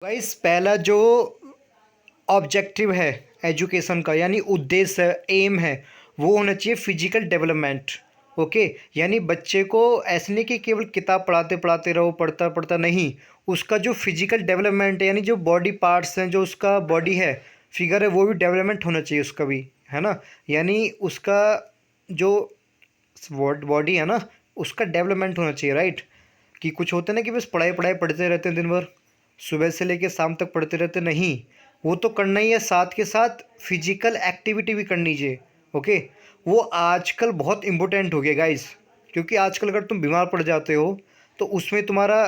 Guys पहला जो objective है एजुकेशन का यानी उद्देश्य है, एम है, वो होना चाहिए फिजिकल डेवलपमेंट। ओके। यानी बच्चे को ऐसे नहीं कि केवल किताब पढ़ाते पढ़ाते रहो, पढ़ता पढ़ता नहीं, उसका जो फिजिकल डेवलपमेंट है यानी जो बॉडी पार्ट्स हैं, जो उसका बॉडी है, फिगर है, वो भी डेवलपमेंट होना चाहिए उसका भी, है ना। यानी उसका जो बॉडी है ना, उसका डेवलपमेंट होना चाहिए, राइट। कि कुछ होते ना कि बस पढ़ाई पढ़ाई पढ़ते रहते हैं दिन भर, सुबह से लेकर शाम तक पढ़ते रहते, नहीं, वो तो करना ही है, साथ के साथ फिजिकल एक्टिविटी भी करनी चाहिए। ओके। वो आजकल बहुत इम्पोर्टेंट हो गया गाइस, क्योंकि आजकल अगर तुम बीमार पड़ जाते हो तो उसमें तुम्हारा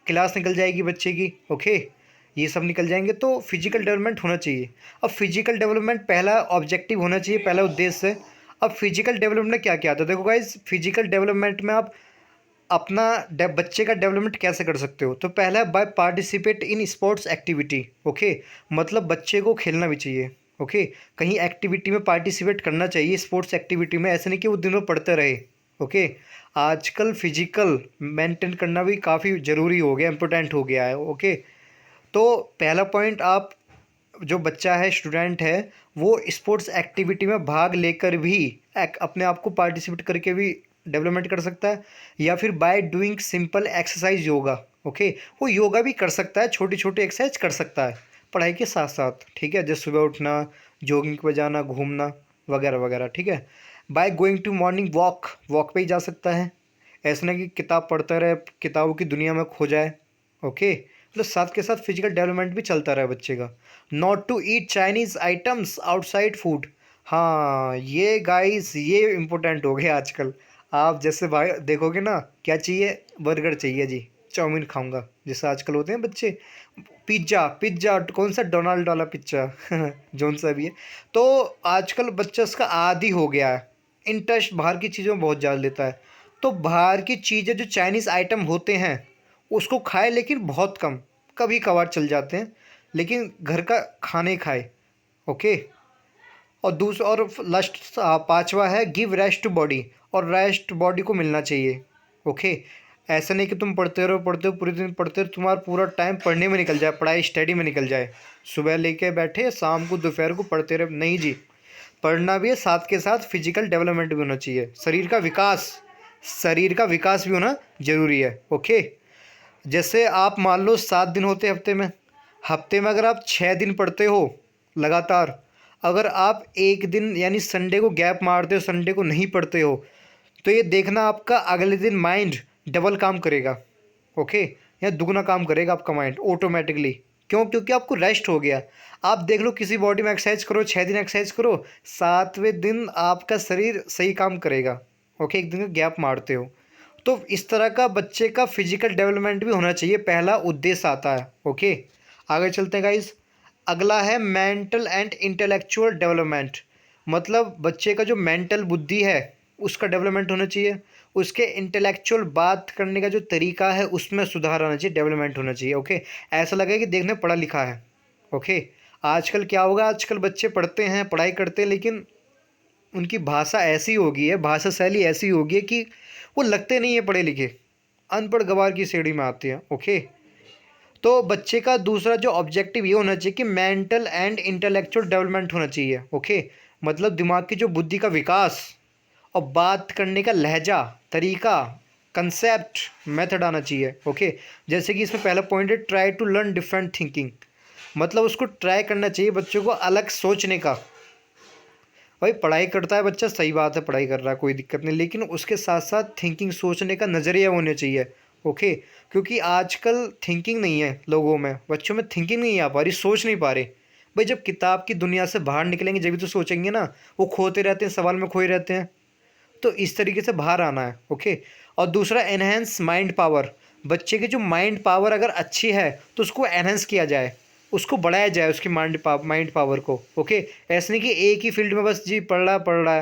क्लास निकल जाएगी बच्चे की। ओके। ये सब निकल जाएंगे, तो फिजिकल डेवलपमेंट होना चाहिए। अब फिजिकल डेवलपमेंट पहला ऑब्जेक्टिव होना चाहिए, पहला उद्देश्य है। अब फिजिकल डेवलपमेंट में क्या क्या आता है, देखो गाइस, फिजिकल डेवलपमेंट में आप अपना बच्चे का डेवलपमेंट कैसे कर सकते हो, तो पहला है by participate in sports activity. Okay. मतलब बच्चे को खेलना भी चाहिए। ओके। कहीं एक्टिविटी में पार्टिसिपेट करना चाहिए, स्पोर्ट्स एक्टिविटी में, ऐसे नहीं कि वो दिनों पढ़ते रहे। ओके। आजकल फिजिकल मेंटेन करना भी काफ़ी ज़रूरी हो गया, इम्पोर्टेंट हो गया है। ओके। तो पहला पॉइंट, आप जो बच्चा है, स्टूडेंट है, वो स्पोर्ट्स एक्टिविटी में भाग लेकर भी अपने आप को पार्टिसिपेट करके भी डेवलपमेंट कर सकता है, या फिर by doing simple exercise yoga. Okay. वो योगा भी कर सकता है, छोटी छोटी एक्सरसाइज कर सकता है पढ़ाई के साथ साथ, ठीक है, जैसे सुबह उठना, जॉगिंग पे जाना, घूमना वगैरह वगैरह, ठीक है। By going to morning walk, walk पे ही जा सकता है, ऐसा नहीं कि किताब पढ़ता रहे, किताबों की दुनिया में खो जाए। ओके। मतलब साथ के साथ फिजिकल डेवलपमेंट भी चलता रहे बच्चे का। Not to eat Chinese items outside food. हाँ, ये गाइस ये इम्पोर्टेंट हो गया आजकल। आप जैसे भाई देखोगे ना, क्या चाहिए, बर्गर चाहिए जी, चाउमीन खाऊंगा, जैसे आजकल होते हैं बच्चे, पिज्ज़ा, पिज्ज़ा कौन सा, डोनाल्ड वाला पिज्ज़ा जोन सा भी है। तो आजकल बच्चा उसका आदी हो गया है, इंटरेस्ट बाहर की चीज़ों में बहुत ज़्यादा लेता है। तो बाहर की चीज़ें जो चाइनीज़ आइटम होते हैं उसको खाए, लेकिन बहुत कम, कभी कभार चल जाते हैं, लेकिन घर का खाने खाए। ओके। और दूसरा और लास्ट पांचवा है गिव रेस्ट टू बॉडी, और रेस्ट बॉडी को मिलना चाहिए। ओके। ऐसा नहीं कि तुम पढ़ते हो पूरे दिन पढ़ते हो, तुम्हारा पूरा टाइम पढ़ने में निकल जाए, पढ़ाई स्टडी में निकल जाए, सुबह लेके बैठे शाम को दोपहर को पढ़ते रहे, नहीं जी। पढ़ना भी है, साथ के साथ फिजिकल डेवलपमेंट भी होना चाहिए, शरीर का विकास भी होना जरूरी है। ओके। जैसे आप मान लो 7 दिन होते हैं हफ्ते में अगर आप 6 दिन पढ़ते हो लगातार, अगर आप एक दिन यानी संडे को गैप मारते हो, संडे को नहीं पढ़ते हो, तो ये देखना आपका अगले दिन माइंड डबल काम करेगा। ओके। या दुगना काम करेगा आपका माइंड ऑटोमेटिकली। क्यों? क्योंकि आपको रेस्ट हो गया। आप देख लो, किसी बॉडी में एक्सरसाइज करो, 6 दिन एक्सरसाइज करो, 7वें दिन आपका शरीर सही काम करेगा। ओके। एक दिन का गैप मारते हो, तो इस तरह का बच्चे का फिजिकल डेवलपमेंट भी होना चाहिए, पहला उद्देश्य आता है। ओके। आगे चलते हैं गाइस। अगला है मेंटल एंड इंटेलेक्चुअल डेवलपमेंट। मतलब बच्चे का जो मेंटल बुद्धि है उसका डेवलपमेंट होना चाहिए, उसके इंटेलेक्चुअल बात करने का जो तरीका है उसमें सुधार आना चाहिए, डेवलपमेंट होना चाहिए। ओके। ऐसा लगे कि देखने पढ़ा लिखा है। ओके। आजकल क्या होगा, आजकल बच्चे पढ़ते हैं, पढ़ाई करते हैं, लेकिन उनकी भाषा ऐसी हो गई है, भाषा शैली ऐसी हो गई है कि वो लगते नहीं है पढ़े लिखे, अनपढ़ गवार की श्रेणी में आते हैं। ओके। तो बच्चे का दूसरा जो ऑब्जेक्टिव ये होना चाहिए कि मेंटल एंड इंटेलेक्चुअल डेवलपमेंट होना चाहिए। ओके। मतलब दिमाग की जो बुद्धि का विकास, और बात करने का लहजा, तरीका, कंसेप्ट, मेथड आना चाहिए। ओके। जैसे कि इसमें पहला पॉइंट है try to learn different thinking. मतलब उसको ट्राई करना चाहिए बच्चों को अलग सोचने का। भाई पढ़ाई करता है बच्चा, सही बात है, पढ़ाई कर रहा है, कोई दिक्कत नहीं, लेकिन उसके साथ साथ थिंकिंग, सोचने का नज़रिया होना चाहिए। ओके। क्योंकि आजकल थिंकिंग नहीं है लोगों में, बच्चों में थिंकिंग नहीं आ पा रही, सोच नहीं पा रहे। भाई जब किताब की दुनिया से बाहर निकलेंगे जब भी तो सोचेंगे ना, वो खोते रहते हैं, सवाल में खोए रहते हैं, तो इस तरीके से बाहर आना है। ओके। और दूसरा एनहेंस माइंड पावर। बच्चे की जो माइंड पावर अगर अच्छी है तो उसको एनहेंस किया जाए, उसको बढ़ाया जाए, उसकी माइंड पावर को। ओके। ऐसे नहीं कि एक ही फील्ड में बस जी पढ़ रहा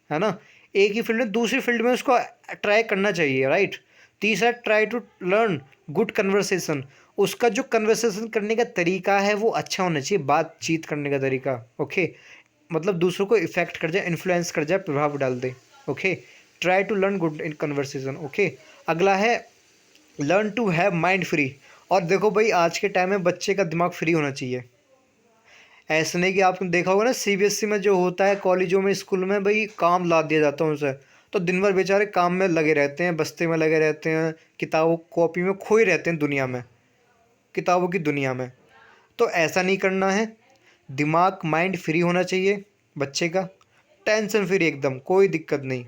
है ना, एक ही फील्ड में, दूसरी फील्ड में उसको ट्राई करना चाहिए, राइट। तीसरा try to learn good conversation. उसका जो कन्वर्सेशन करने का तरीका है वो अच्छा होना चाहिए, बातचीत करने का तरीका। ओके। मतलब दूसरों को इफेक्ट कर जाए, इन्फ्लुएंस कर जाए, प्रभाव डाल दे। Okay. Try to learn good in conversation. Okay. अगला है learn to have mind free. और देखो भाई, आज के टाइम में बच्चे का दिमाग फ्री होना चाहिए। ऐसा नहीं कि आपने देखा होगा ना, सीबीएसई में जो होता है, कॉलेजों में, स्कूल में, भाई काम ला दिया जाता है उनसे, तो दिन भर बेचारे काम में लगे रहते हैं, बस्ते में लगे रहते हैं, किताबों कॉपी में खोए रहते हैं दुनिया में, किताबों की दुनिया में। तो ऐसा नहीं करना है। दिमाग, माइंड फ्री होना चाहिए बच्चे का, टेंशन फ्री एकदम, कोई दिक्कत नहीं।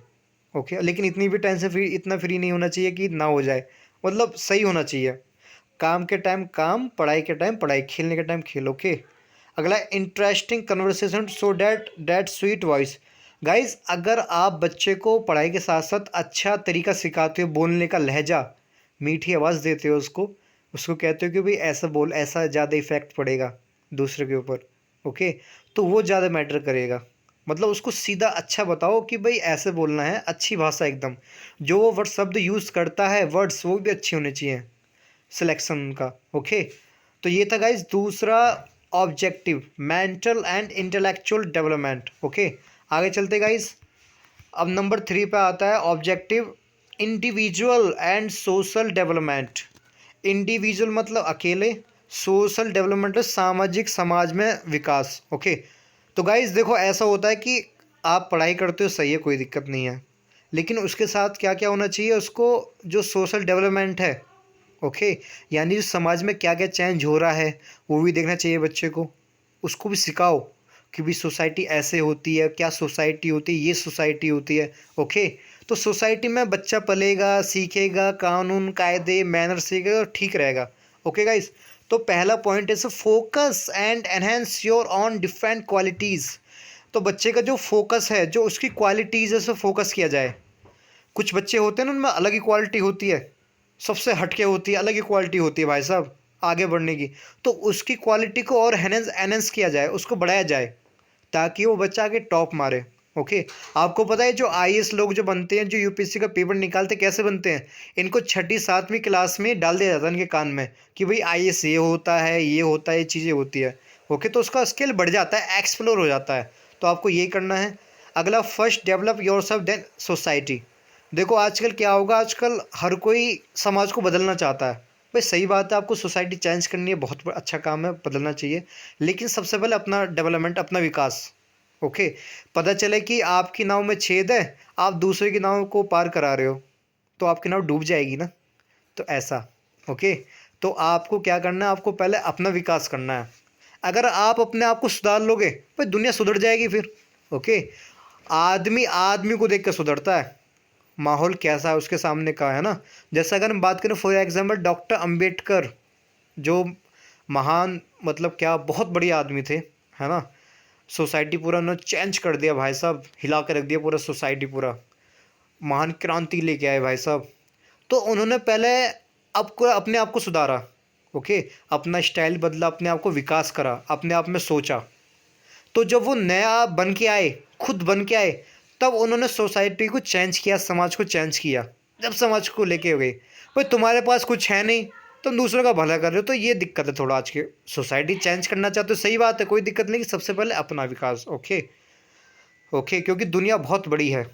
ओके, लेकिन इतनी भी टेंशन फ्री, इतना फ्री नहीं होना चाहिए कि ना हो जाए, मतलब सही होना चाहिए। काम के टाइम काम, पढ़ाई के टाइम पढ़ाई, खेलने के टाइम खेल। ओके। अगला, interesting conversation so that sweet voice. Guys, अगर आप बच्चे को पढ़ाई के साथ साथ अच्छा तरीका सिखाते हो, बोलने का लहजा, मीठी आवाज़ देते हो उसको, उसको कहते हो कि भाई ऐसा बोल, ऐसा ज़्यादा इफेक्ट पड़ेगा दूसरे के ऊपर। ओके, तो वो ज़्यादा मैटर करेगा। मतलब उसको सीधा अच्छा बताओ कि भाई ऐसे बोलना है, अच्छी भाषा एकदम, जो वो वर्ड शब्द यूज़ करता है, वर्ड्स वो भी अच्छे होने चाहिए, सिलेक्शन उनका। ओके। तो ये था गाइज दूसरा objective, mental and intellectual development. Okay, आगे चलते गाइज। अब नंबर 3 पे आता है objective, individual and social development. Individual मतलब अकेले, सोशल डेवलपमेंट सामाजिक, समाज में विकास। ओके। तो गाइज देखो, ऐसा होता है कि आप पढ़ाई करते हो, सही है, कोई दिक्कत नहीं है, लेकिन उसके साथ क्या क्या होना चाहिए, उसको जो सोशल डेवलपमेंट है, ओके, यानी जो समाज में क्या क्या चेंज हो रहा है, वो भी देखना चाहिए बच्चे को। उसको भी सिखाओ कि भी सोसाइटी ऐसे होती है, क्या सोसाइटी होती है, ये सोसाइटी होती है। ओके। तो सोसाइटी में बच्चा पलेगा, सीखेगा, कानून कायदे मैनर सीखेगा, तो ठीक रहेगा। Okay guys. तो पहला पॉइंट है focus and enhance your on different qualities. तो बच्चे का जो फोकस है, जो उसकी क्वालिटीज़ है, उसे फोकस किया जाए। कुछ बच्चे होते हैं ना, उनमें अलग ही क्वालिटी होती है, सबसे हटके होती है, अलग ही क्वालिटी होती है भाई साहब आगे बढ़ने की। तो उसकी क्वालिटी को और एनहेंस एनहेंस किया जाए, उसको बढ़ाया जाए, ताकि वो बच्चा आगे टॉप मारे। ओके। आपको पता है जो आईएएस लोग जो बनते हैं, जो यूपीएससी का पेपर निकालते, कैसे बनते हैं? इनको छठी सातवीं क्लास में डाल दिया जाता है इनके कान में कि भाई आईएएस ये होता है, ये होता है, ये चीज़ें होती है। ओके, तो उसका स्किल बढ़ जाता है, एक्सप्लोर हो जाता है। तो आपको ये करना है। अगला, first develop yourself then society. देखो आजकल क्या होगा, आजकल हर कोई समाज को बदलना चाहता है। भाई सही बात है, आपको सोसाइटी चेंज करनी है, बहुत अच्छा काम है, बदलना चाहिए, लेकिन सबसे पहले अपना डेवलपमेंट, अपना विकास। ओके। पता चले कि आपकी नाव में छेद है, आप दूसरे की नाव को पार करा रहे हो, तो आपकी नाव डूब जाएगी ना। तो ऐसा। ओके। तो आपको क्या करना है, आपको पहले अपना विकास करना है। अगर आप अपने आप को सुधार लोगे, भाई दुनिया सुधर जाएगी फिर। ओके। आदमी आदमी को देख कर सुधरता है, माहौल कैसा है उसके सामने का, है ना। जैसे अगर हम बात करें फॉर एग्जांपल डॉक्टर अंबेडकर, जो महान, मतलब क्या बहुत बढ़िया आदमी थे, है ना। सोसाइटी पूरा उन्होंने चेंज कर दिया भाई साहब, हिला के रख दिया पूरा सोसाइटी, पूरा महान क्रांति लेके आए भाई साहब। तो उन्होंने पहले आपको अपने आप को सुधारा। ओके। अपना स्टाइल बदला, अपने आप को विकास करा, अपने आप में सोचा। तो जब वो नया बन के आए, खुद बन के आए, तब उन्होंने सोसाइटी को चेंज किया, समाज को चेंज किया। जब समाज को लेके गए, भाई तुम्हारे पास कुछ है नहीं, तुम दूसरों का भला कर रहे हो, तो ये दिक्कत है थोड़ा। आज के सोसाइटी चेंज करना चाहते हो, सही बात है, कोई दिक्कत नहीं, कि सबसे पहले अपना विकास। ओके। ओके, क्योंकि दुनिया बहुत बड़ी है।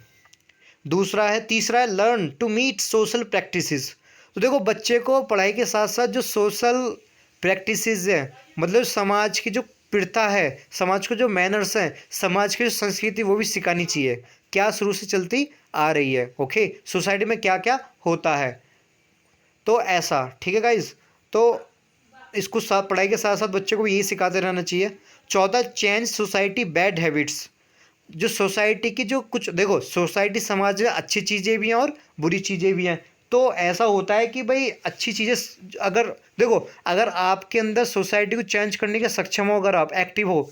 दूसरा है, तीसरा है, learn to meet social practices. तो देखो बच्चे को पढ़ाई के साथ साथ जो सोशल प्रैक्टिसेस है, मतलब समाज की जो प्रथा है, समाज को जो मैनर्स हैं, समाज की जो संस्कृति, वो भी सिखानी चाहिए, क्या शुरू से चलती आ रही है। ओके, सोसाइटी में क्या क्या होता है, तो ऐसा। ठीक है गाइज। तो इसको साथ, पढ़ाई के साथ साथ बच्चे को भी यही सिखाते रहना चाहिए। चौथा, चेंज सोसाइटी बैड हैबिट्स। जो सोसाइटी की जो कुछ, देखो सोसाइटी, समाज में अच्छी चीज़ें भी हैं और बुरी चीज़ें भी हैं। तो ऐसा होता है कि भाई अच्छी चीज़ें, अगर देखो, अगर आपके अंदर सोसाइटी को चेंज करने के सक्षम हो, अगर आप एक्टिव हो,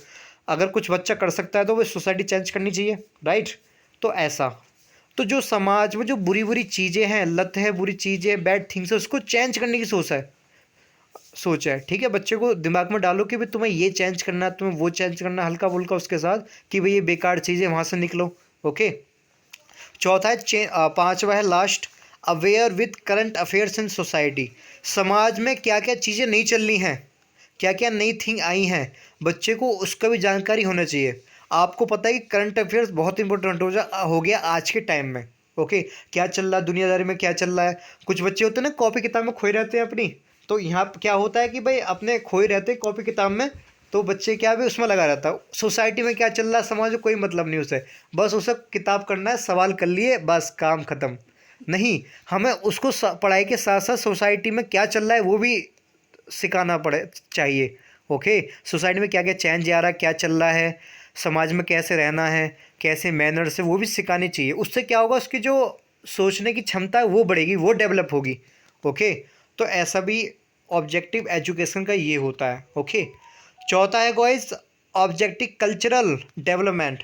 अगर कुछ बच्चा कर सकता है, तो वो सोसाइटी चेंज करनी चाहिए, राइट। तो ऐसा। तो जो समाज में जो बुरी बुरी चीज़ें हैं, लत है, बुरी चीज़ें, बैड थिंग्स है, उसको चेंज करने की सोच है। ठीक है, बच्चे को दिमाग में डालो कि भाई तुम्हें ये चेंज करना है, तुम्हें वो चेंज करना है, हल्का फुल्का उसके साथ, कि भाई ये बेकार चीज़ें, वहाँ से निकलो। ओके। चौथा है, पांचवा है last, aware with current affairs in society. समाज में क्या क्या चीज़ें नहीं चल रही हैं, क्या क्या नई थिंग आई हैं, बच्चे को उसका भी जानकारी होना चाहिए। आपको पता है कि करंट अफेयर्स बहुत इंपॉर्टेंट हो गया आज के टाइम में। ओके। क्या चल रहा है दुनियादारी में, क्या चल रहा है। कुछ बच्चे होते हैं ना, कॉपी किताब में खोए रहते हैं अपनी, तो यहाँ पे क्या होता है कि भाई अपने खोए रहते कॉपी किताब में, तो बच्चे क्या भी उसमें लगा रहता है, सोसाइटी में क्या चल रहा है, समाज में कोई मतलब नहीं उसे, बस उसे किताब करना है, सवाल कर लिए, बस काम खत्म। नहीं, हमें उसको पढ़ाई के साथ साथ सोसाइटी में क्या चल रहा है वो भी सिखाना पड़े चाहिए। ओके, सोसाइटी में क्या क्या चेंज आ रहा है, क्या चल रहा है, समाज में कैसे रहना है, कैसे मैनर्स है, वो भी सिखानी चाहिए। उससे क्या होगा, उसकी जो सोचने की क्षमता है वो बढ़ेगी, वो डेवलप होगी। ओके, तो ऐसा भी ऑब्जेक्टिव एजुकेशन का ये होता है। ओके, चौथा है guys objective cultural development.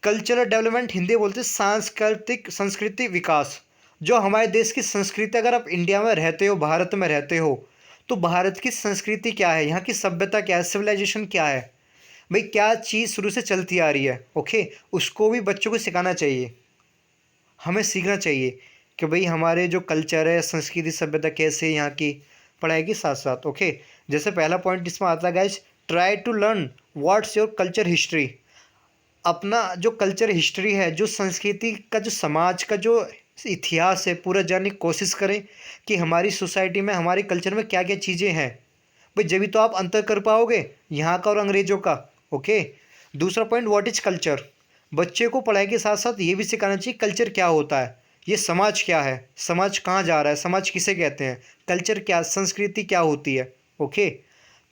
Cultural development Hindi में बोलते हैं सांस्कृतिक संस्कृति विकास। जो हमारे देश की संस्कृति, अगर आप इंडिया में रहते हो, भारत में रहते हो, तो भारत की संस्कृति क्या है, यहाँ की सभ्यता क्या है, सिविलाइजेशन क्या है, भाई क्या चीज़ शुरू से चलती आ रही है। ओके, उसको भी बच्चों को सिखाना चाहिए, हमें सीखना चाहिए कि भाई हमारे जो कल्चर है, संस्कृति, सभ्यता कैसे है यहाँ की, पढ़ाई के साथ साथ। ओके, जैसे पहला पॉइंट इसमें आता है guys, try to learn what's your culture history. अपना जो कल्चर हिस्ट्री है, जो संस्कृति का, जो समाज का जो इतिहास है, पूरा जानने की कोशिश करें कि हमारी सोसाइटी में, हमारे कल्चर में क्या क्या चीज़ें हैं। भाई जब तो आप अंतर कर पाओगे यहाँ का और अंग्रेजों का। ओके, दूसरा पॉइंट, व्हाट इज कल्चर। बच्चे को पढ़ाई के साथ साथ ये भी सिखाना चाहिए कल्चर क्या होता है, ये समाज क्या है, समाज कहाँ जा रहा है, समाज किसे कहते हैं, कल्चर क्या, संस्कृति क्या होती है। ओके,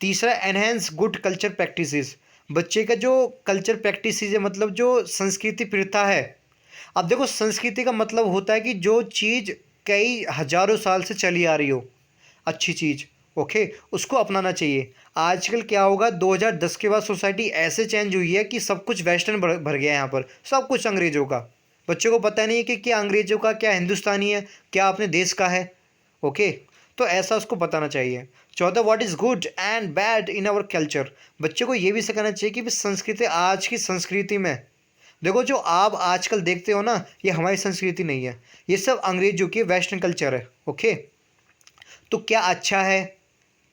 तीसरा, एनहेंस गुड कल्चर प्रैक्टिसेस। बच्चे का जो कल्चर प्रैक्टिसेस है, मतलब जो संस्कृति प्रथा है। अब देखो, संस्कृति का मतलब होता है कि जो चीज़ कई हजारों साल से चली आ रही हो, अच्छी चीज़। ओके, उसको अपनाना चाहिए। आजकल क्या होगा, 2010 के बाद सोसाइटी ऐसे चेंज हुई है कि सब कुछ वेस्टर्न भर भर गया है यहाँ पर, सब कुछ अंग्रेज़ों का। बच्चों को पता नहीं है कि क्या अंग्रेज़ों का, क्या हिंदुस्तानी है, क्या अपने देश का है। ओके, तो ऐसा उसको बताना चाहिए। चौथा, what is good and bad in our culture. बच्चे को ये भी सिखाना चाहिए कि संस्कृति, आज की संस्कृति में देखो, जो आप आजकल देखते हो ना, ये हमारी संस्कृति नहीं है, ये सब अंग्रेजों की वेस्टर्न कल्चर है। ओके, तो क्या अच्छा है,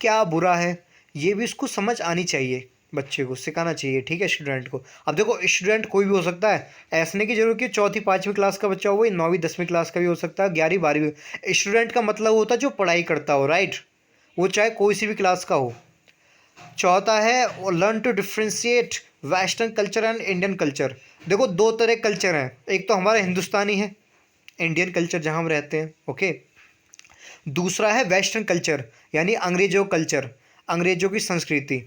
क्या बुरा है, ये भी उसको समझ आनी चाहिए, बच्चे को सिखाना चाहिए। ठीक है, स्टूडेंट को। अब देखो, स्टूडेंट कोई भी हो सकता है, ऐसे नहीं कि जरूर कि चौथी पाँचवीं क्लास का बच्चा हो, वही 9वीं 10वीं क्लास का भी हो सकता है, 11वीं 12वीं। स्टूडेंट का मतलब होता है जो पढ़ाई करता हो, राइट, वो चाहे कोई सी भी क्लास का हो। चौथा है learn to differentiate western culture and Indian culture. देखो, दो तरह कल्चर हैं, एक तो हमारा हिंदुस्तानी है, इंडियन कल्चर जहाँ हम रहते हैं। ओके, दूसरा है वेस्टर्न कल्चर, यानी अंग्रेजों कल्चर, अंग्रेजों की संस्कृति।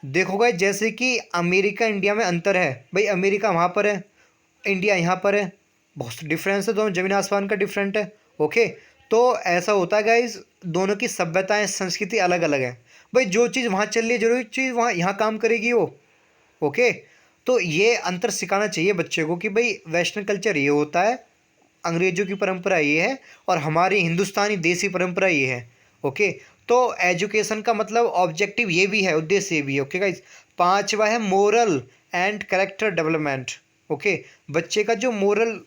देखोगे जैसे कि अमेरिका इंडिया में अंतर है, भाई अमेरिका वहाँ पर है, इंडिया यहाँ पर है, बहुत डिफरेंस है, दोनों ज़मीन आसमान का डिफरेंट है। ओके, तो ऐसा होता है गाइज, दोनों की सभ्यताएं, संस्कृति अलग अलग है। भाई जो चीज़ वहाँ चल रही है, जरूरी चीज़ वहाँ यहाँ काम करेगी वो। ओके, तो ये अंतर सिखाना चाहिए बच्चे को कि भाई वेस्टर्न कल्चर ये होता है, अंग्रेजों की परंपरा ये है, और हमारी हिंदुस्तानी देसी परंपरा ये है। ओके, तो एजुकेशन का मतलब ऑब्जेक्टिव ये भी है, उद्देश्य ये भी है। ओके गाइज, पांचवा है moral and character development. Okay, बच्चे का जो मोरल